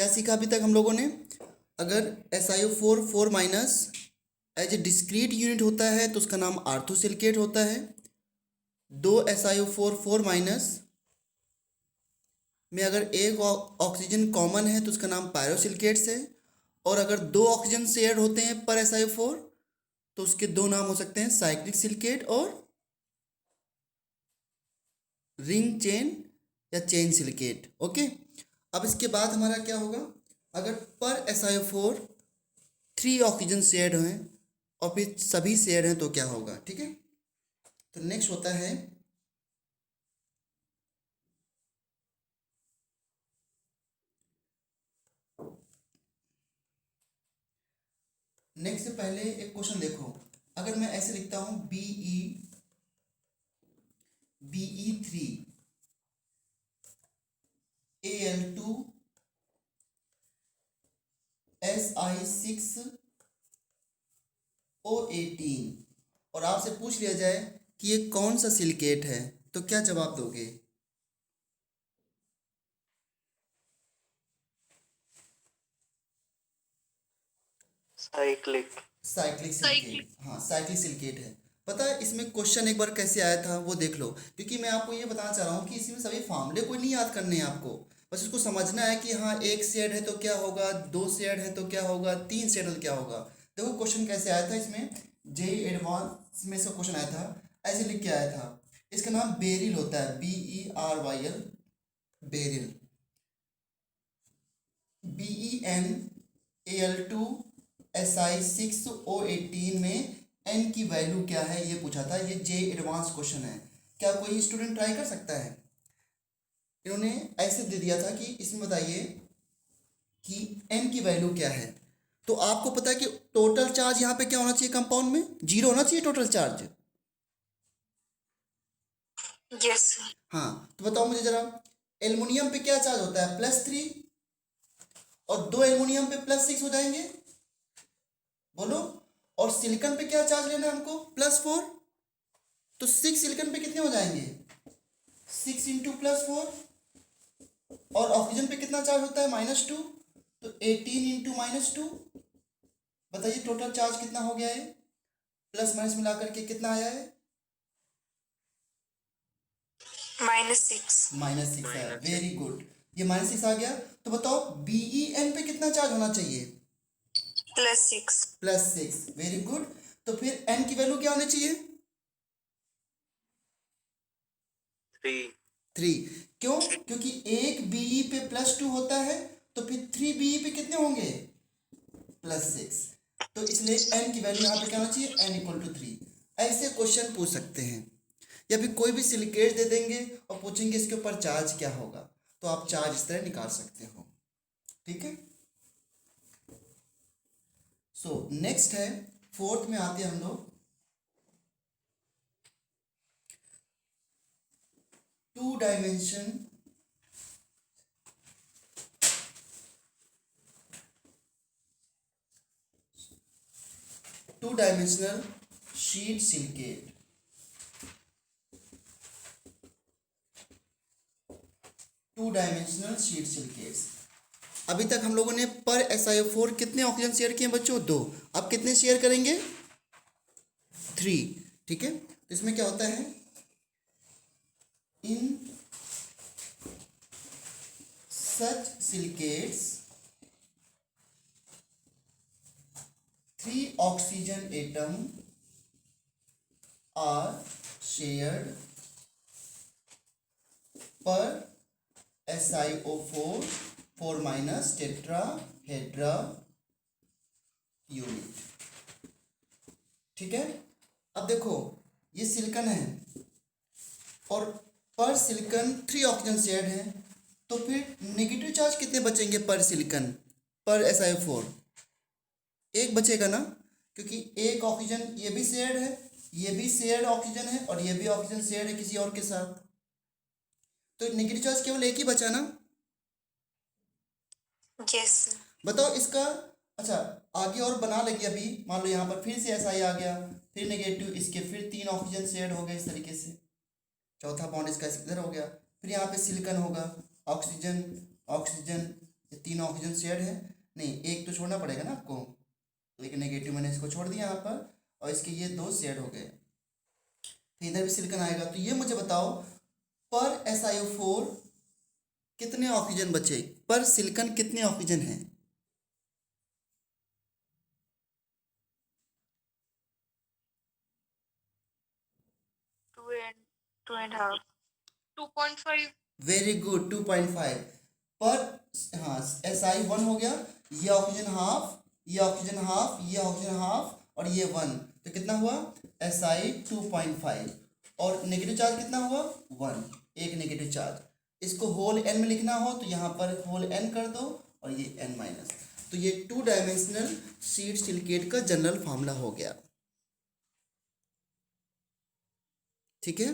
क्या सीखा अभी तक हम लोगों ने? अगर SiO4 4 minus as a discrete unit होता है तो उसका नाम आर्थोसिलिकेट होता है। दो SiO4 4 माइनस में अगर एक ऑक्सीजन कॉमन है तो उसका नाम पायरोसिलिकेट्स है। और अगर दो ऑक्सीजन शेयर होते हैं पर SiO4 तो उसके दो नाम हो सकते हैं, साइक्लिक सिलिकेट और रिंग चेन या चेन सिलिकेट। ओके, अब इसके बाद हमारा क्या होगा? अगर पर SiO4 3 ऑक्सीजन शेयर्ड हैं और फिर सभी शेयर्ड हैं तो क्या होगा? ठीक है, तो नेक्स्ट होता है नेक्स्ट से पहले एक क्वेश्चन देखो। अगर मैं ऐसे लिखता हूं BE3 Al2 Si6 O18 और आपसे पूछ लिया जाए कि ये कौन सा सिलिकेट है तो क्या जवाब दोगे? Cyclic silicate. हाँ, साइक्लिक सिलिकेट है। पता है इसमें क्वेश्चन एक बार कैसे आया था वो देख लो, क्योंकि मैं आपको ये बताना चाह रहा हूँ कि इसमें सभी फार्मूले कोई नहीं याद करने हैं आपको, बस इसको समझना है कि हाँ एक शेड है तो क्या होगा, दो शेड है तो क्या होगा, तीन शेड है तो क्या होगा। देखो क्वेश्चन कैसे आया था इसमें, जेई एडवांस में से क्वेश्चन आया था, ऐसे लिख के आया था। इसका नाम बेरिल होता है, BERYL, बेरिल। BeNAl2 Si6O18 में n की वैल्यू क्या है ये पूछा था। ये जे एडवांस क्वेश्चन है, क्या कोई स्टूडेंट ट्राई कर सकता है? इन्होंने ऐसे दे दिया था कि इसमें बताइए कि n की वैल्यू क्या है। तो आपको पता है कि टोटल चार्ज यहाँ पे क्या होना चाहिए? कंपाउंड में 0 होना चाहिए टोटल चार्ज। यस। हाँ, तो बताओ मुझे जरा, एल्युमिनियम पे क्या चार्ज होता है? +3, और दो एल्युमिनियम पे +6 हो जाएंगे, बोलो। और सिलिकॉन पे क्या चार्ज लेना है हमको? +4, तो 6 सिलिकॉन पे कितने हो जाएंगे? 6 इंटू +4। और ऑक्सीजन पे कितना चार्ज होता है? -2, तो 18 इंटू -2। बताइए टोटल चार्ज कितना हो गया है? प्लस माइनस मिला करके कितना आया है? -6। -6 है, वेरी गुड। ये -6 आ गया। तो बताओ BeN पे कितना चार्ज होना चाहिए? +6। +6, वेरी गुड। तो फिर n की वैल्यू क्या होनी चाहिए? 3। क्यों? क्योंकि एक BE पे +2 होता है, तो फिर 3 BE पे कितने होंगे? +6। तो इसलिए n की वैल्यू यहाँ पे क्या होना चाहिए? n = 3। ऐसे क्वेश्चन पूछ सकते हैं, या फिर कोई भी सिलिकेट दे देंगे और पूछेंगे इसके ऊपर चार्ज क्या होगा, तो आप चार्ज इस तरह निकाल सकते हो। ठीक है, सो नेक्स्ट है, फोर्थ में आते हैं हम लोग, 2 dimension sheet silicate. 2 dimensional sheet silicates. अभी तक हम लोगों ने पर SiO4 कितने ऑक्सीजन शेयर किए बच्चों? 2। अब कितने शेयर करेंगे? 3। ठीक है, तो इसमें क्या होता है, in such silicates 3 oxygen atom are shared पर SiO4 4 माइनस टेट्राहेड्रा यूनिट। ठीक है, अब देखो ये सिलिकॉन है और पर सिलिकॉन 3 ऑक्सीजन शेयर्ड है, तो फिर नेगेटिव चार्ज कितने बचेंगे पर सिलिकॉन, पर SiO4? एक बचेगा ना, क्योंकि एक ऑक्सीजन ये भी शेयर्ड है, ये भी शेयर्ड ऑक्सीजन है और ये भी ऑक्सीजन शेयर्ड है किसी और के साथ, तो नेगेटिव चार्ज केवल एक ही बचा ना। यस। बताओ इसका, अच्छा आगे और बना लेंगे। अभी मान लो यहाँ पर फिर से SI आ गया, फिर नेगेटिव, इसके फिर 3 ऑक्सीजन शेयर्ड हो गए इस तरीके से, चौथा बॉन्ड इसका इधर हो गया, फिर यहाँ पे सिलिकॉन होगा, ऑक्सीजन ऑक्सीजन, ये 3 ऑक्सीजन शेयर्ड है, नहीं एक तो छोड़ना पड़ेगा ना आपको, लेकिन नेगेटिव मैंने इसको छोड़ दिया यहाँ पर, और इसके ये 2 शेयर्ड हो गए, तो इधर भी सिलिकॉन आएगा। तो ये मुझे बताओ पर SiO4 कितने ऑक्सीजन बचे, पर सिलिकॉन कितने ऑक्सीजन हैं? 2.5. 2.5. वेरी गुड, 2.5 पर, हाँ Si1 हो गया, ये ऑक्सीजन हाफ, ये ऑक्सीजन हाफ, ये ऑक्सीजन हाफ, और ये 1, तो कितना हुआ Si 2.5, और नेगेटिव चार्ज कितना हुआ 1, एक नेगेटिव चार्ज। इसको होल n में लिखना हो तो यहाँ पर होल n कर दो और ये n माइनस, तो ये 2 डायमेंशनल शीट सिलिकेट का जनरल फार्मूला हो गया। ठीक है,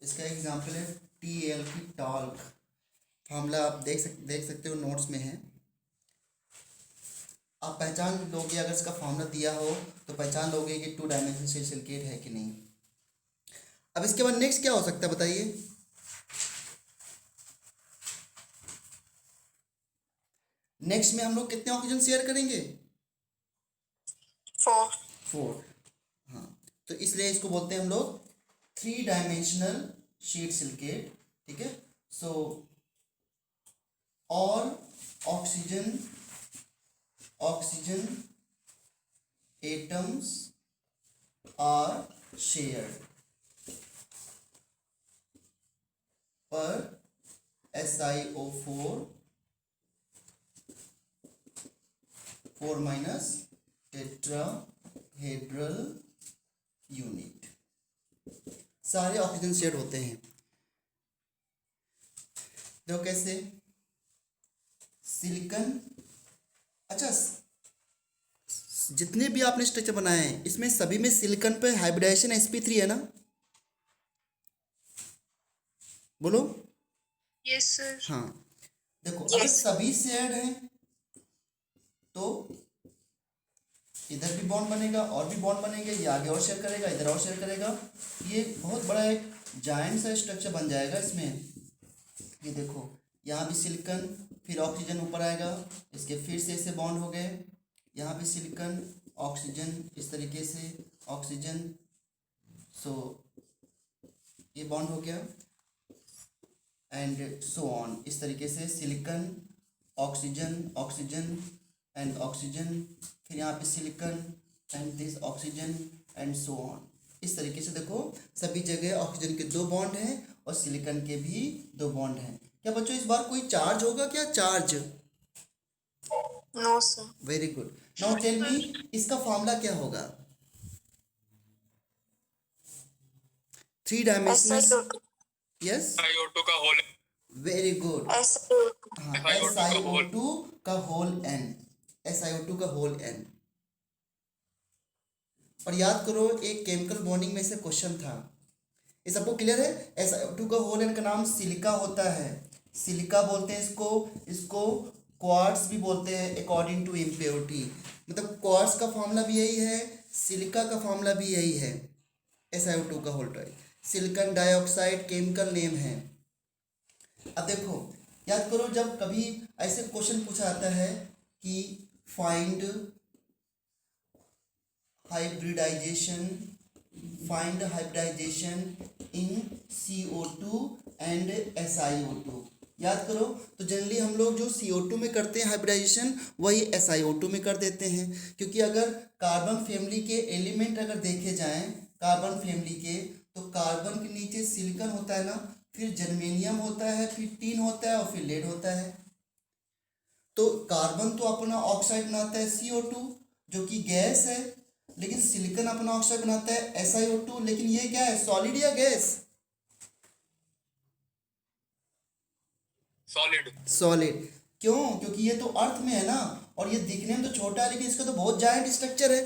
इसका एग्जाम्पल है TAL की टॉल्क, फार्मूला आप देख सकते हो नोट्स में है, आप पहचान लोगे, अगर इसका फार्मूला दिया हो तो पहचान लोगे कि 2 डायमेंशनल सिलिकेट है कि नहीं। अब इसके बाद नेक्स्ट क्या हो सकता है बताइए? नेक्स्ट में हम लोग कितने ऑक्सीजन शेयर करेंगे? 4. हाँ, तो इसलिए इसको बोलते हैं हम लोग 3 डायमेंशनल शीट सिलिकेट। ठीक है, so all oxygen atoms are shared पर SiO4 4 माइनस टेट्राहेड्रल यूनिट, सारे ऑक्सीजन शेयर होते हैं। देखो कैसे सिलिकॉन, अच्छा जितने भी आपने स्ट्रक्चर बनाए हैं इसमें सभी में सिलिकॉन पे हाइब्रिडाइजेशन sp3 है ना, बोलो। Yes, sir. हाँ, देखो अगर Yes. सभी शेयर्ड हैं तो इधर भी बॉन्ड बनेगा और भी बॉन्ड बनेंगे, ये आगे और शेयर करेगा, इधर और शेयर करेगा, ये बहुत बड़ा एक जायंट सा स्ट्रक्चर बन जाएगा इसमें। ये देखो यहाँ भी सिलिकॉन, फिर ऑक्सीजन ऊपर आएगा, इसके फिर से ऐसे बॉन्ड हो गए, यहाँ भी सिलिकॉन ऑक्सीजन, इस तरीके से ऑक्सीजन, सो ये बॉन्ड हो गया, एंड सो ऑन, इस तरीके से सिलिकॉन ऑक्सीजन एंड ऑक्सीजन, फिर यहाँ पे silicon and this oxygen and so on. इस तरीके से देखो सभी जगह ऑक्सीजन के 2 बॉन्ड हैं और सिलिकॉन के भी 2 बॉन्ड हैं। क्या बच्चों इस बार कोई चार्ज होगा क्या? Charge? No, sir. Very good. Now tell me इसका फॉर्मूला क्या होगा? 3 डायमेंशनल, SiO2. यस SiO2 का होल वेरी गुड, SiO2. हाँ SiO2 SiO2 का होल n, SiO2 का होल n। और याद करो एक केमिकल बॉन्डिंग में से क्वेश्चन था, ये सबको क्लियर है? SiO2 का होल n का नाम सिलिका होता है, सिलिका बोलते हैं इसको क्वार्ट्स भी बोलते हैं अकॉर्डिंग टू इम्प्योरिटी, मतलब क्वार्ट्स का फॉर्मूला भी यही है, सिलिका का फॉर्मूला भी यही है, SiO2 का होल ट्राई, सिलिकॉन डाइऑक्साइड केमिकल नेम है। अब देखो याद करो जब कभी ऐसे क्वेश्चन पूछा आता है कि find hybridisation in CO2 and SiO2, याद करो तो जनरली हम लोग जो CO2 में करते हैं हाइब्रिडाइजेशन वही SiO2 में कर देते हैं, क्योंकि अगर कार्बन फैमिली के एलिमेंट अगर देखे जाएं कार्बन फैमिली के, तो कार्बन के नीचे सिलिकॉन होता है ना, फिर जर्मेनियम होता है, फिर टिन होता है और फिर लेड होता है। तो कार्बन तो अपना ऑक्साइड बनाता है CO2 जो कि गैस है, लेकिन सिलिकॉन अपना ऑक्साइड बनाता है SiO2, लेकिन ये क्या है, सॉलिड या गैस? सॉलिड। सॉलिड। क्यों? क्योंकि ये तो अर्थ में है ना, और ये दिखने में तो छोटा है लेकिन इसका तो बहुत जायंट स्ट्रक्चर है।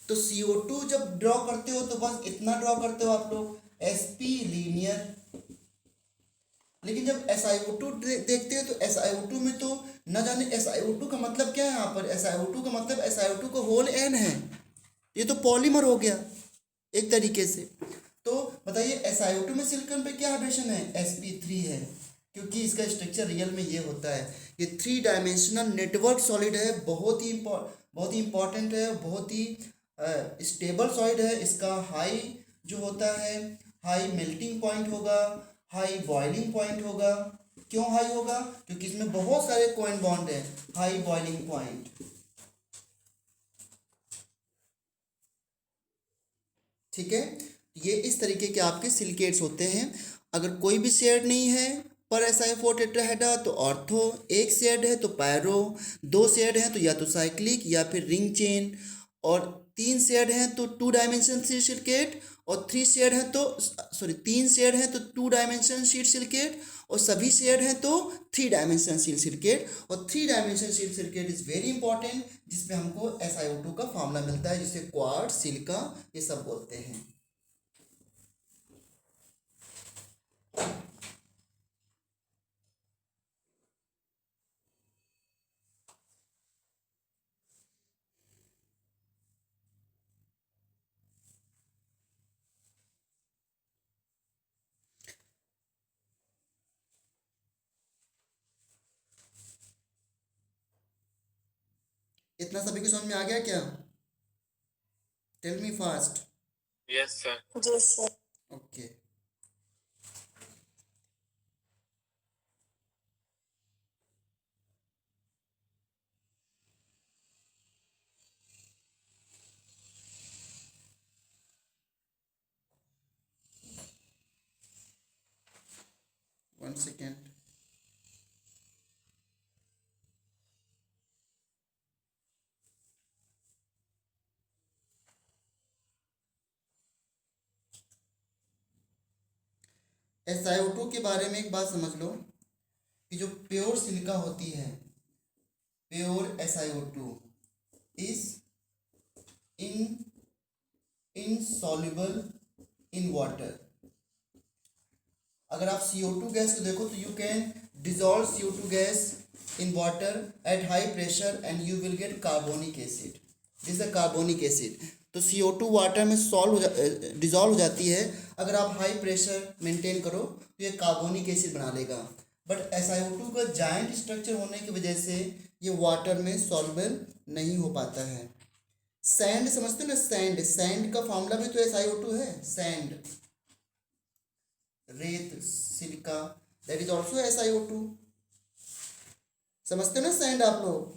तो CO2 जब ड्रॉ करते हो तो बस इतना ड्रॉ करते हो आप लोग, sp लीनियर। लेकिन जब SiO2 देखते हो तो SiO2 में तो न जाने SiO2 का मतलब क्या है। यहाँ पर SiO2 का मतलब SiO2 का होल N है, ये तो पॉलीमर हो गया एक तरीके से। तो बताइए SiO2 में सिलिकॉन पे क्या हाइड्रेशन है, sp3 है, क्योंकि इसका स्ट्रक्चर रियल में ये होता है। ये 3 डायमेंशनल नेटवर्क सॉलिड है, बहुत ही इंपॉर्टेंट है, बहुत ही स्टेबल सॉलिड है। इसका हाई जो होता है, हाई मेल्टिंग पॉइंट होगा, हाई बॉइलिंग पॉइंट होगा। क्यों हाई होगा, क्योंकि इसमें बहुत सारे कोएन बॉन्ड है, हाई बॉइलिंग पॉइंट। ठीक है, ये इस तरीके के आपके सिलिकेट्स होते हैं। अगर कोई भी शेड नहीं है पर SiO4 टेट्राहेड्रा तो ऑर्थो, एक शेड है तो पैरो, 2 शेड हैं तो या तो साइक्लिक या फिर रिंग चेन, और 3 शेड हैं तो 2 डायमेंशन शीट सिलिकेट, और 3 शेड हैं तो 3 शेड हैं तो 2 डायमेंशन शीट सिलिकेट, और सभी शेड हैं तो 3 डायमेंशन शीट सिलिकेट। और 3 dimension sheet silicate is very important, जिसमें हमको SiO2 का फार्मूला मिलता है, जिसे क्वार्ट्ज, सिलिका ये सब बोलते हैं। इतना सभी को समझ में आ गया क्या? Tell me fast. Yes, sir. Yes, sir. Okay, one second. SiO2 के बारे में एक बात समझ लो कि जो प्योर सिलिका होती है, pure SiO2 is insoluble in water. अगर आप CO2 गैस को देखो तो you can dissolve CO2 gas in water at high pressure and you will get carbonic acid. This is carbonic acid. तो CO2 वाटर में dissolve हो जाती है। अगर आप हाई प्रेशर मेंटेन करो तो ये कार्बोनिक एसिड बना लेगा। बट SiO2 का जायंट स्ट्रक्चर होने की वजह से ये वाटर में सॉल्युबल नहीं हो पाता है। सैंड समझते हो ना, सैंड, सैंड का फॉर्मूला भी तो SiO2 है, सैंड, रेत, silica, that is also SiO2। समझते हो ना सैंड आप लोग?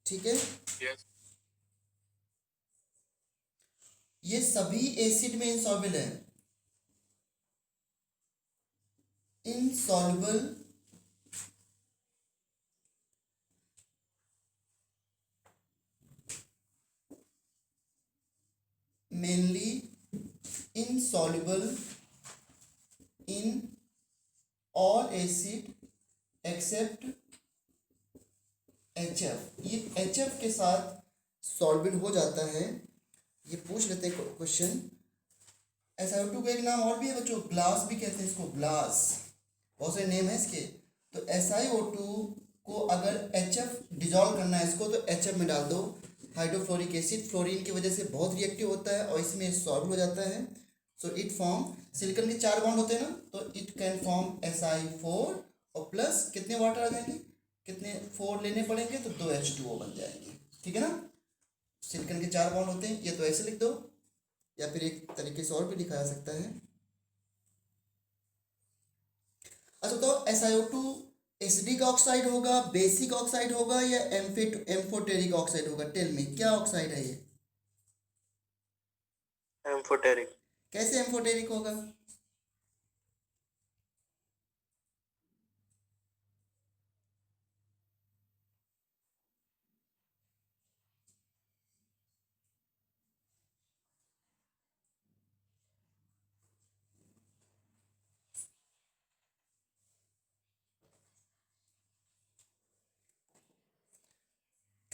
ठीक है, Yes. ये सभी एसिड में इनसॉल्युबल है, insoluble mainly insoluble in all acid except HF। ये HF के साथ सॉल्वेबल हो जाता है। ये पूछ लेते हैं क्वेश्चन। SiO2 का एक नाम और भी है बच्चों, ग्लास भी कहते हैं इसको, ग्लास, बहुत से नेम है इसके। तो SiO2 को अगर HF डिजॉल्व करना है इसको तो HF में डाल दो, हाइड्रोफ्लोरिक एसिड, फ्लोरीन की वजह से बहुत रिएक्टिव होता है और इसमें सॉल्व हो जाता है। सो इट फॉर्म, सिलिकॉन के 4 बॉन्ड होते हैं ना, तो इट कैन फॉर्म Si4 और प्लस कितने वाटर आ जाएंगे, कितने 4 लेने पड़ेंगे तो 2 H2O बन जाएंगे। ठीक है ना, सिलिकॉन के 4 बॉन्ड होते हैं। ये तो ऐसे लिख दो या फिर एक तरीके से और भी लिखा जा सकता है। अच्छा तो SiO2 एसिडिक ऑक्साइड होगा, बेसिक ऑक्साइड होगा या एम्फोटेरिक ऑक्साइड होगा? टेल मी, क्या ऑक्साइड है ये? एम्फोटेरिक। कैसे एम्फोटेरिक होगा?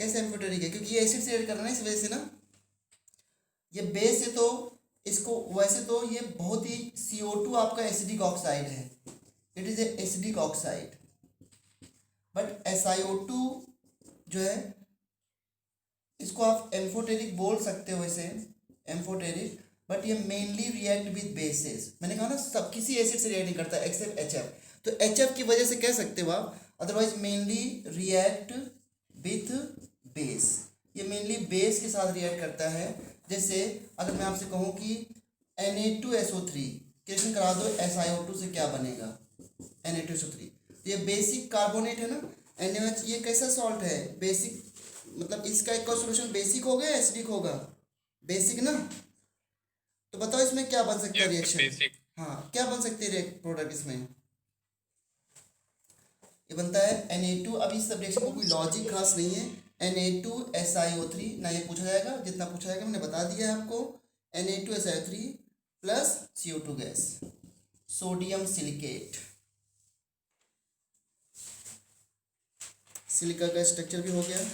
कैसे एम्फोटेरिक है? क्योंकि ये एसिड से रिएक्ट कर रहा है ना, इस वजह से ना। ये बेस है तो इसको, वैसे तो ये बहुत ही CO2 आपका एसिडिक ऑक्साइड है, it is a acidic oxide, but SiO2 जो है इसको आप एम्फोटेरिक बोल सकते हो वैसे, एम्फोटेरिक, बट ये मेनली रिएक्ट विद बेसेस। मैंने कहा ना सब किसी एसिड से रिएक्ट नहीं करता एक्सेप्ट HF, तो HF की वजह से कह सकते हो आप, otherwise mainly react with base. ये मेनली बेस के साथ रिएक्ट करता है। जैसे अगर मैं आपसे कहूँ कि Na2SO3 क्वेश्चन करा दो, SiO2 से क्या बनेगा? Na2SO3, ये बेसिक कार्बोनेट है ना, NaOH, ये कैसा सॉल्ट है? बेसिक, मतलब इसका एक सोल्यूशन बेसिक होगा या एसिडिक होगा? बेसिक ना। तो बताओ इसमें क्या बन सकता है Yes, रिएक्शन? basic. हाँ, क्या बन सकती है प्रोडक्ट इसमें? ये बनता है Na2। अभी इस सब रिएक्शन को कोई लॉजिक खास नहीं है। Na2SiO3 ना, ये पूछा जाएगा, जितना पूछा जाएगा मैंने बता दिया है आपको। Na2SiO3 plus CO2 gas, sodium silicate. Silica का स्ट्रक्चर भी हो गया,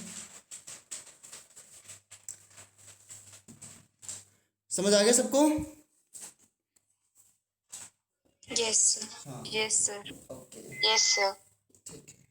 समझ आ गया सबको? Yes, sir. हाँ, Yes, sir. Okay, Yes, sir. ठीक है।